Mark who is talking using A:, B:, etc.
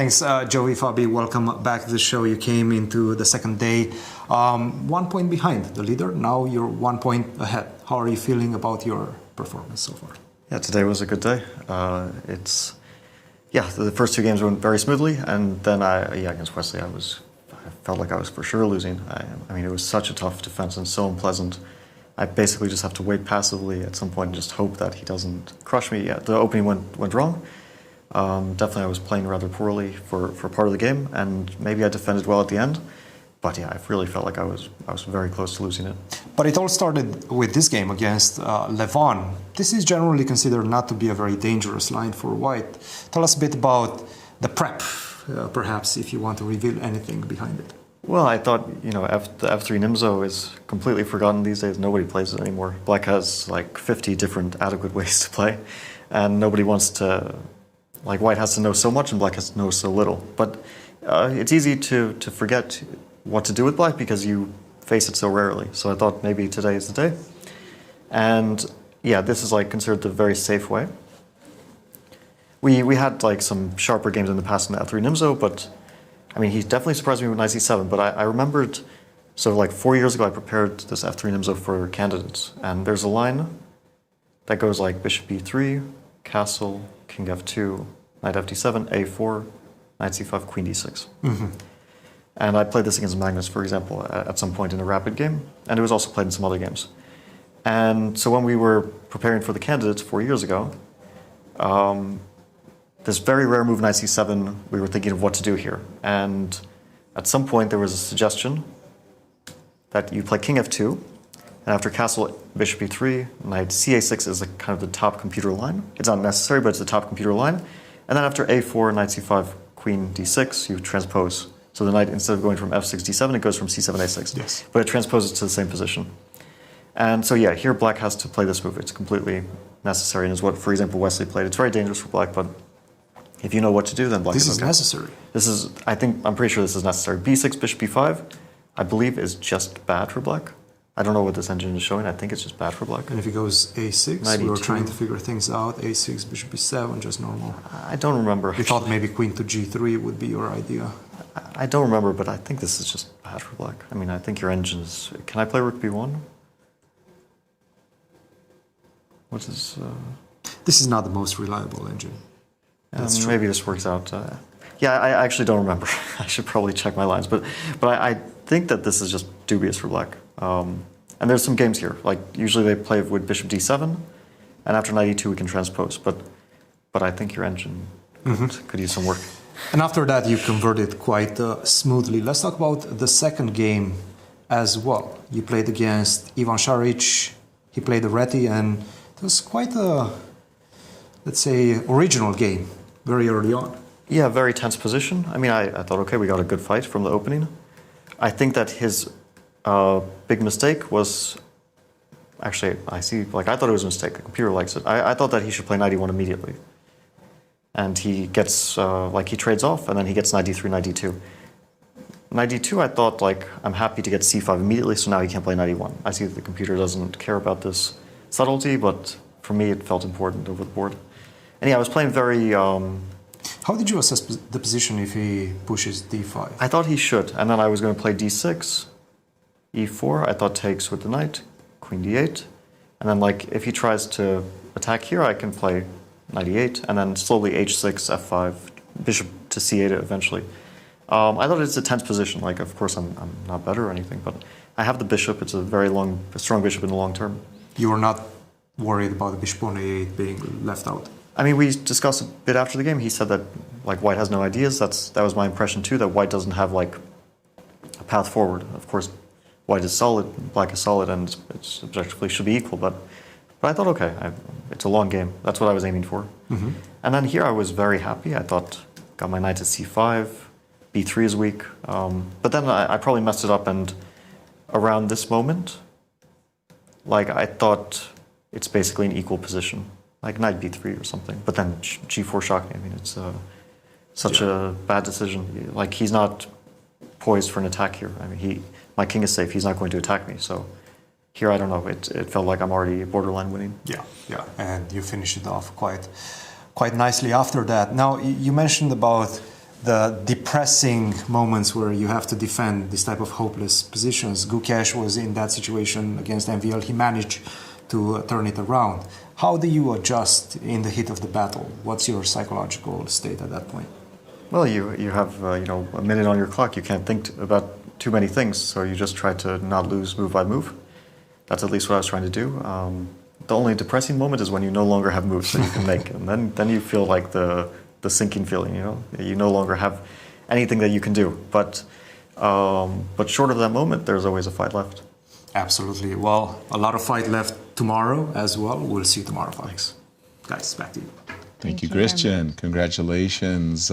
A: Thanks, Joey, Fabi. Welcome back to the show. You came into the second day 1 point behind the leader. Now you're 1 point ahead. How are you feeling about your performance so far?
B: Yeah, today was a good day. The first two games went very smoothly, and then against Wesley, I felt like I was for sure losing. I mean, it was such a tough defense and so unpleasant. I basically just have to wait passively at some point and just hope that he doesn't crush me. Yeah, the opening went wrong. Definitely I was playing rather poorly for part of the game, and maybe I defended well at the end. But yeah, I really felt like I was very close to losing it.
A: But it all started with this game against Levon. This is generally considered not to be a very dangerous line for white. Tell us a bit about the prep, perhaps, if you want to reveal anything behind it.
B: Well, I thought, the F3 Nimzo is completely forgotten these days. Nobody plays it anymore. Black has like 50 different adequate ways to play, and nobody wants to... white has to know so much and black has to know so little. But it's easy to forget what to do with black because you face it so rarely. So I thought maybe today is the day. And yeah, this is considered the very safe way. We had some sharper games in the past in the F3 Nimzo, but I mean, he definitely surprised me with knight c7. But I remembered, 4 years ago I prepared this F3 Nimzo for candidates. And there's a line that goes like bishop b3, castle, king f2, knight fd7, a4, knight c5, queen d6. Mm-hmm. And I played this against Magnus, for example, at some point in a rapid game, and it was also played in some other games. And so when we were preparing for the candidates 4 years ago, this very rare move, knight c7, we were thinking of what to do here. And at some point there was a suggestion that you play king f2, and after castle, bishop e3, knight ca6 is kind of the top computer line. It's not necessary, but it's the top computer line. And then after a4, knight c5, queen d6, you transpose. So the knight, instead of going from f6, d7, it goes from c7, a6.
A: Yes.
B: But it transposes to the same position. And so yeah, here black has to play this move. It's completely necessary, and is what, for example, Wesley played. It's very dangerous for black, but if you know what to do, then black is okay.
A: This is necessary.
B: I'm pretty sure this is necessary. b6, bishop b5, I believe is just bad for black. I don't know what this engine is showing. I think it's just bad for black.
A: And if he goes a6,
B: 92.
A: we were trying to figure things out. a6, bishop b7, just normal.
B: I don't remember.
A: We thought maybe queen to g3 would be your idea.
B: I don't remember, but I think this is just bad for black. I mean, I think your engine is... Can I play rook b1? What is...
A: This is not the most reliable engine.
B: Maybe this works out. I actually don't remember. I should probably check my lines. But I think that this is just dubious for black. And there's some games here. Usually they play with bishop d7, and after knight e2 we can transpose. But I think your engine could use some work.
A: And after that you converted quite smoothly. Let's talk about the second game as well. You played against Ivan Saric. He played Areti, and it was quite a, let's say, original game very early on.
B: Yeah, very tense position. I mean, I thought, okay, we got a good fight from the opening. I think that his big mistake was, actually, I thought it was a mistake. The computer likes it. I thought that he should play knight e1 immediately. And he gets, he trades off, and then he gets knight d3, knight d2. Knight d2, I thought, I'm happy to get c5 immediately, so now he can't play knight e1. I see that the computer doesn't care about this subtlety, but for me it felt important over the board. And yeah, I was playing very...
A: How did you assess the position if he pushes d5?
B: I thought he should, and then I was going to play d6, e4, I thought takes with the knight, queen d8, and then if he tries to attack here, I can play knight e8, and then slowly h6, f5, bishop to c8 eventually. I thought it's a tense position. Of course, I'm not better or anything, but I have the bishop. It's a strong bishop in the long term.
A: You were not worried about the bishop on a8 being left out?
B: I mean, we discussed a bit after the game. He said that white has no ideas. That was my impression too. That white doesn't have a path forward. Of course, white is solid, black is solid, and it's objectively should be equal. But I thought, okay, it's a long game. That's what I was aiming for. Mm-hmm. And then here I was very happy. I thought, got my knight to c5, b3 is weak. But then I probably messed it up, and around this moment, I thought it's basically an equal position. Knight b3 or something. But then g4 shocked me. I mean, it's such a bad decision. He's not poised for an attack here. I mean, my king is safe. He's not going to attack me. So here, I don't know. It felt like I'm already borderline winning.
A: Yeah. And you finished it off quite nicely after that. Now, you mentioned about the depressing moments where you have to defend this type of hopeless positions. Gukesh was in that situation against MVL. He managed to turn it around. How do you adjust in the heat of the battle? What's your psychological state at that point?
B: Well, you have a minute on your clock. You can't think about too many things, so you just try to not lose move by move. That's at least what I was trying to do. The only depressing moment is when you no longer have moves that you can make, and then you feel like the sinking feeling. You no longer have anything that you can do. But short of that moment, there's always a fight left.
A: Absolutely. Well, a lot of fight left tomorrow as well. We'll see you tomorrow, folks. Guys, back to you.
C: Thank you, Cristian. Congratulations.